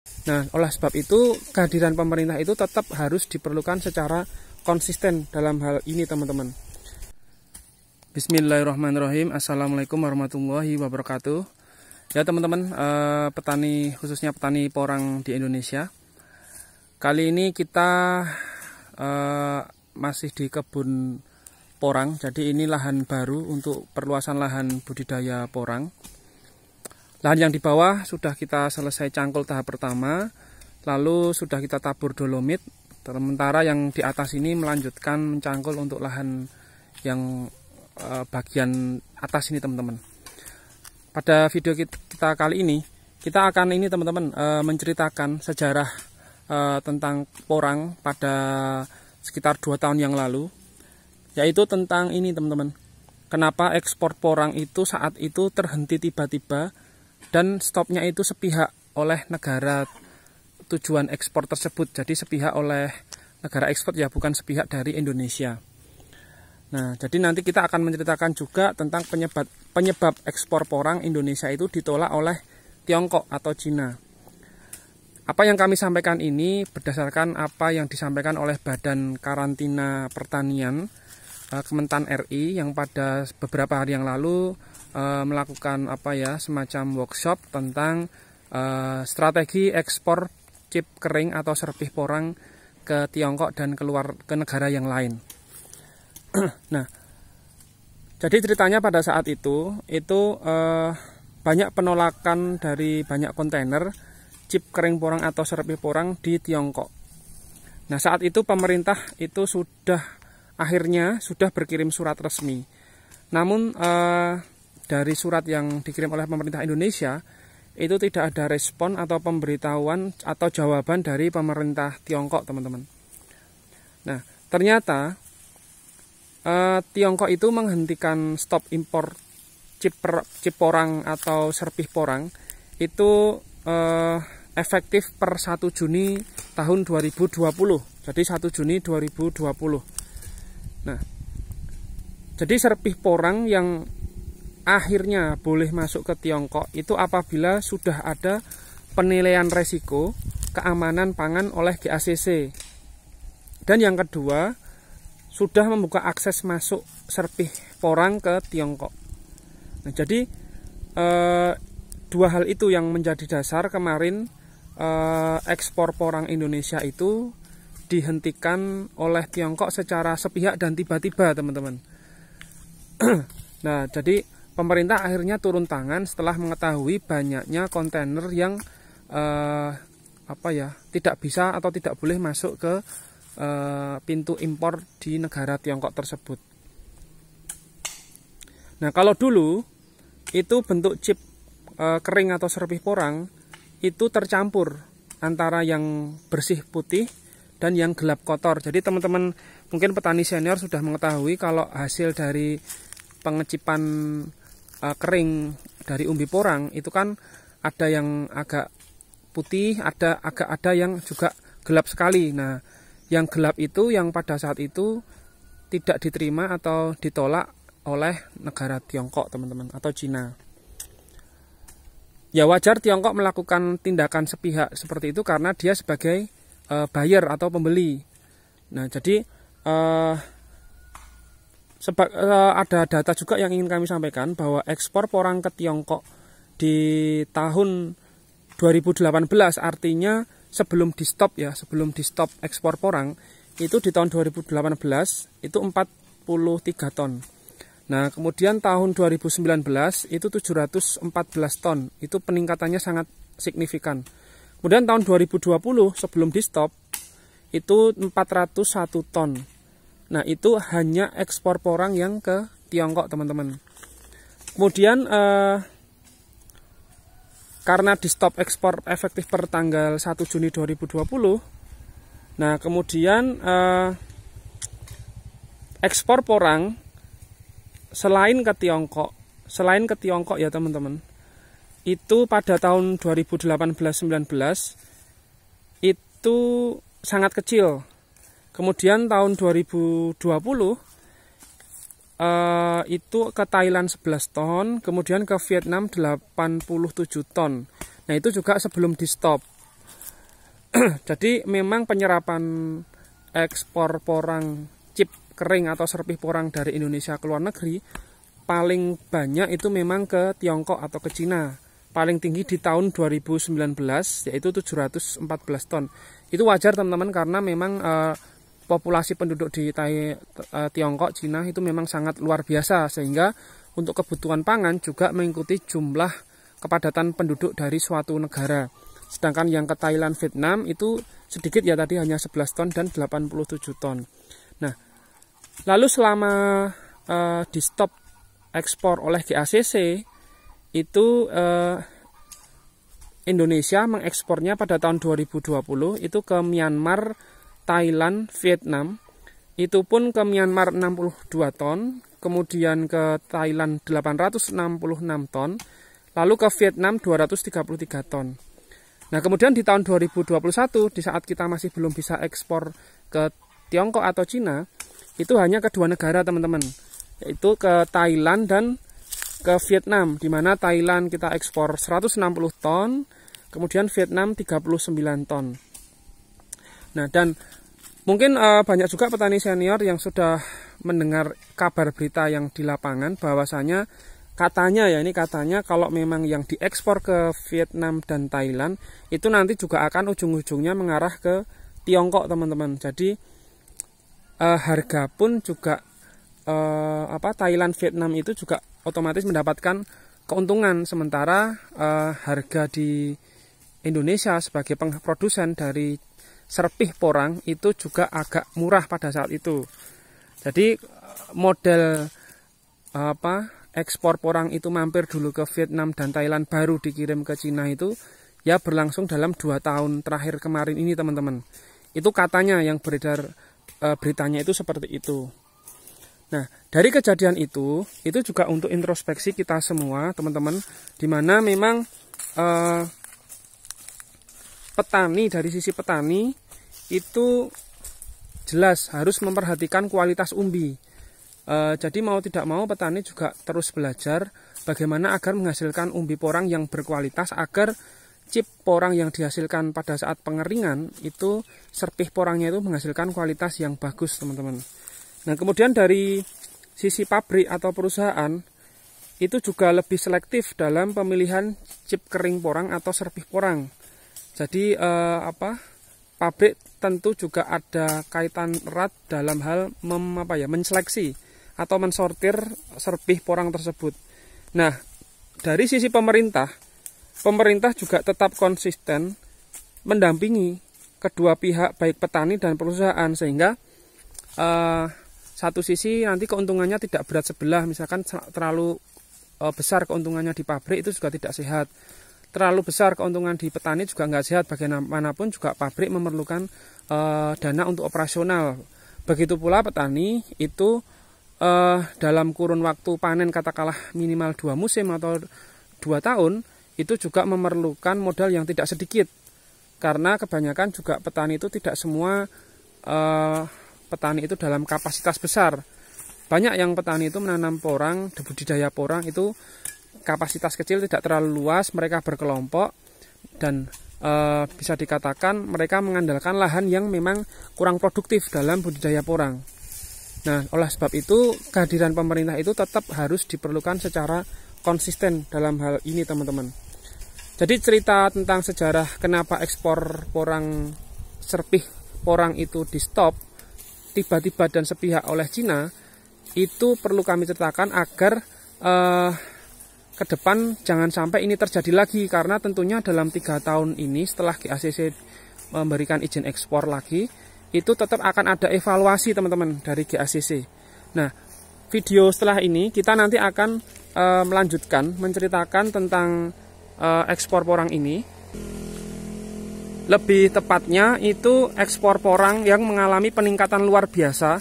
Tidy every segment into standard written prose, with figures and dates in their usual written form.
Nah, oleh sebab itu kehadiran pemerintah itu tetap harus diperlukan secara konsisten dalam hal ini, teman-teman. Bismillahirrahmanirrahim. Assalamualaikum warahmatullahi wabarakatuh. Ya teman-teman, petani, khususnya petani porang di Indonesia. Kali ini kita masih di kebun porang. Jadi ini lahan baru untuk perluasan lahan budidaya porang. Lahan yang di bawah sudah kita selesai cangkul tahap pertama, lalu sudah kita tabur dolomit. Sementara yang di atas ini melanjutkan mencangkul untuk lahan yang bagian atas ini, teman-teman. Pada video kita kali ini, kita akan ini teman-teman menceritakan sejarah tentang porang pada sekitar 2 tahun yang lalu, yaitu tentang ini teman-teman. Kenapa ekspor porang itu saat itu terhenti tiba-tiba dan stopnya itu sepihak oleh negara tujuan ekspor tersebut. Jadi sepihak oleh negara ekspor, ya, bukan sepihak dari Indonesia. Nah, jadi nanti kita akan menceritakan juga tentang penyebab ekspor porang Indonesia itu ditolak oleh Tiongkok atau Cina. Apa yang kami sampaikan ini berdasarkan apa yang disampaikan oleh Badan Karantina Pertanian Kementan RI yang pada beberapa hari yang lalu melakukan semacam workshop tentang strategi ekspor chip kering atau serpih porang ke Tiongkok dan keluar ke negara yang lain. Nah, jadi ceritanya pada saat itu banyak penolakan dari banyak kontainer chip kering porang atau serpih porang di Tiongkok. Nah, saat itu pemerintah itu akhirnya sudah berkirim surat resmi. Namun dari surat yang dikirim oleh pemerintah Indonesia itu tidak ada respon atau pemberitahuan atau jawaban dari pemerintah Tiongkok, teman-teman. Nah, ternyata Tiongkok itu menghentikan stop impor chip porang atau serpih porang itu efektif per 1 Juni tahun 2020. Jadi 1 Juni 2020. Nah, jadi serpih porang yang akhirnya boleh masuk ke Tiongkok itu apabila sudah ada penilaian resiko keamanan pangan oleh GACC. Dan yang kedua, sudah membuka akses masuk serpih porang ke Tiongkok. Nah, jadi dua hal itu yang menjadi dasar kemarin ekspor porang Indonesia itu dihentikan oleh Tiongkok secara sepihak dan tiba-tiba, teman-teman. Nah, jadi pemerintah akhirnya turun tangan setelah mengetahui banyaknya kontainer yang tidak bisa atau tidak boleh masuk ke pintu impor di negara Tiongkok tersebut. Nah, kalau dulu itu bentuk chip kering atau serpih porang itu tercampur antara yang bersih putih dan yang gelap kotor. Jadi teman-teman mungkin petani senior sudah mengetahui kalau hasil dari pengecipan kering dari umbi porang itu kan ada yang agak putih, ada yang juga gelap sekali. Nah, yang gelap itu yang pada saat itu tidak diterima atau ditolak oleh negara Tiongkok, teman-teman, atau Cina. Ya, wajar Tiongkok melakukan tindakan sepihak seperti itu karena dia sebagai buyer atau pembeli. Nah, jadi ada data juga yang ingin kami sampaikan bahwa ekspor porang ke Tiongkok di tahun 2018, artinya sebelum di stop ekspor porang itu di tahun 2018 itu 43 ton. Nah, kemudian tahun 2019 itu 714 ton. Itu peningkatannya sangat signifikan. Kemudian tahun 2020 sebelum di stop itu 401 ton. Nah, itu hanya ekspor porang yang ke Tiongkok, teman-teman. Kemudian karena di stop ekspor efektif per tanggal 1 Juni 2020, nah kemudian ekspor porang selain ke Tiongkok ya teman-teman, itu pada tahun 2018-19 itu sangat kecil. Kemudian tahun 2020 itu ke Thailand 11 ton, kemudian ke Vietnam 87 ton. Nah, itu juga sebelum di stop. Jadi memang penyerapan ekspor porang chip kering atau serpih porang dari Indonesia ke luar negeri paling banyak itu memang ke Tiongkok atau ke Cina. Paling tinggi di tahun 2019 yaitu 714 ton. Itu wajar teman-teman karena memang populasi penduduk di Tiongkok, Cina itu memang sangat luar biasa, sehingga untuk kebutuhan pangan juga mengikuti jumlah kepadatan penduduk dari suatu negara. Sedangkan yang ke Thailand, Vietnam itu sedikit ya, tadi hanya 11 ton dan 87 ton. Nah, lalu selama di stop ekspor oleh GACC itu Indonesia mengekspornya pada tahun 2020 itu ke Myanmar, Thailand, Vietnam. Itu pun ke Myanmar 62 ton, kemudian ke Thailand 866 ton, lalu ke Vietnam 233 ton. Nah, kemudian di tahun 2021 di saat kita masih belum bisa ekspor ke Tiongkok atau Cina, itu hanya kedua negara teman-teman, yaitu ke Thailand dan ke Vietnam, di mana Thailand kita ekspor 160 ton, kemudian Vietnam 39 ton. Nah, dan mungkin banyak juga petani senior yang sudah mendengar kabar berita yang di lapangan bahwasanya katanya kalau memang yang diekspor ke Vietnam dan Thailand itu nanti juga akan ujung-ujungnya mengarah ke Tiongkok teman-teman. Jadi harga pun juga Thailand, Vietnam itu juga otomatis mendapatkan keuntungan, sementara harga di Indonesia sebagai produsen dari serpih porang itu juga agak murah pada saat itu. Jadi model ekspor porang itu mampir dulu ke Vietnam dan Thailand baru dikirim ke Cina itu ya berlangsung dalam 2 tahun terakhir kemarin ini teman-teman. Itu katanya yang beredar beritanya itu seperti itu. Nah, dari kejadian itu juga untuk introspeksi kita semua teman-teman, di mana memang petani, dari sisi petani itu jelas harus memperhatikan kualitas umbi. Jadi mau tidak mau petani juga terus belajar bagaimana agar menghasilkan umbi porang yang berkualitas, agar chip porang yang dihasilkan pada saat pengeringan itu serpih porangnya itu menghasilkan kualitas yang bagus teman-teman. Nah, kemudian dari sisi pabrik atau perusahaan itu juga lebih selektif dalam pemilihan chip kering porang atau serpih porang. Jadi pabrik tentu juga ada kaitan erat dalam hal menseleksi atau mensortir serpih porang tersebut. Nah, dari sisi pemerintah juga tetap konsisten mendampingi kedua pihak baik petani dan perusahaan, sehingga satu sisi nanti keuntungannya tidak berat sebelah, misalkan terlalu besar keuntungannya di pabrik itu juga tidak sehat, terlalu besar keuntungan di petani juga nggak sehat. Bagaimanapun juga pabrik memerlukan dana untuk operasional. Begitu pula petani itu dalam kurun waktu panen katakanlah minimal 2 musim atau 2 tahun itu juga memerlukan modal yang tidak sedikit, karena kebanyakan juga petani itu tidak semua petani itu dalam kapasitas besar. Banyak yang petani itu menanam porang, budidaya porang itu kapasitas kecil, tidak terlalu luas, mereka berkelompok dan bisa dikatakan mereka mengandalkan lahan yang memang kurang produktif dalam budidaya porang. Nah, oleh sebab itu kehadiran pemerintah itu tetap harus diperlukan secara konsisten dalam hal ini teman-teman. Jadi cerita tentang sejarah kenapa ekspor porang, serpih porang itu di stop tiba-tiba dan sepihak oleh Cina, itu perlu kami ceritakan agar ke depan jangan sampai ini terjadi lagi, karena tentunya dalam 3 tahun ini setelah GACC memberikan izin ekspor lagi, itu tetap akan ada evaluasi teman-teman dari GACC. Nah, video setelah ini kita nanti akan melanjutkan menceritakan tentang ekspor porang ini. Lebih tepatnya itu ekspor porang yang mengalami peningkatan luar biasa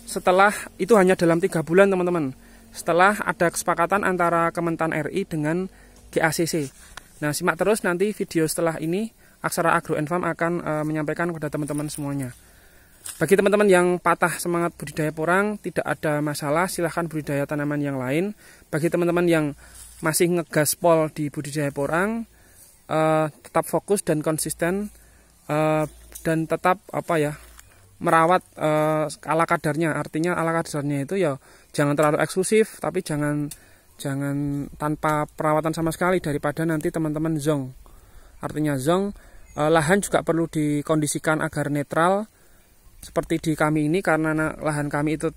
setelah itu hanya dalam 3 bulan teman-teman. Setelah ada kesepakatan antara Kementan RI dengan GACC. Nah, simak terus nanti video setelah ini. Aksara Agro and Farm akan menyampaikan kepada teman-teman semuanya. Bagi teman-teman yang patah semangat budidaya porang, tidak ada masalah, silahkan budidaya tanaman yang lain. Bagi teman-teman yang masih ngegaspol di budidaya porang, tetap fokus dan konsisten dan tetap merawat ala kadarnya. Artinya ala kadarnya itu ya jangan terlalu eksklusif, tapi jangan tanpa perawatan sama sekali, daripada nanti teman-teman zonk. Artinya zonk, lahan juga perlu dikondisikan agar netral seperti di kami ini, karena lahan kami itu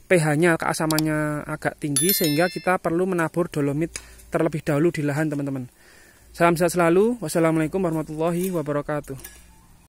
pH-nya, keasamannya agak tinggi, sehingga kita perlu menabur dolomit terlebih dahulu di lahan teman-teman. Salam sehat selalu. Wassalamualaikum warahmatullahi wabarakatuh.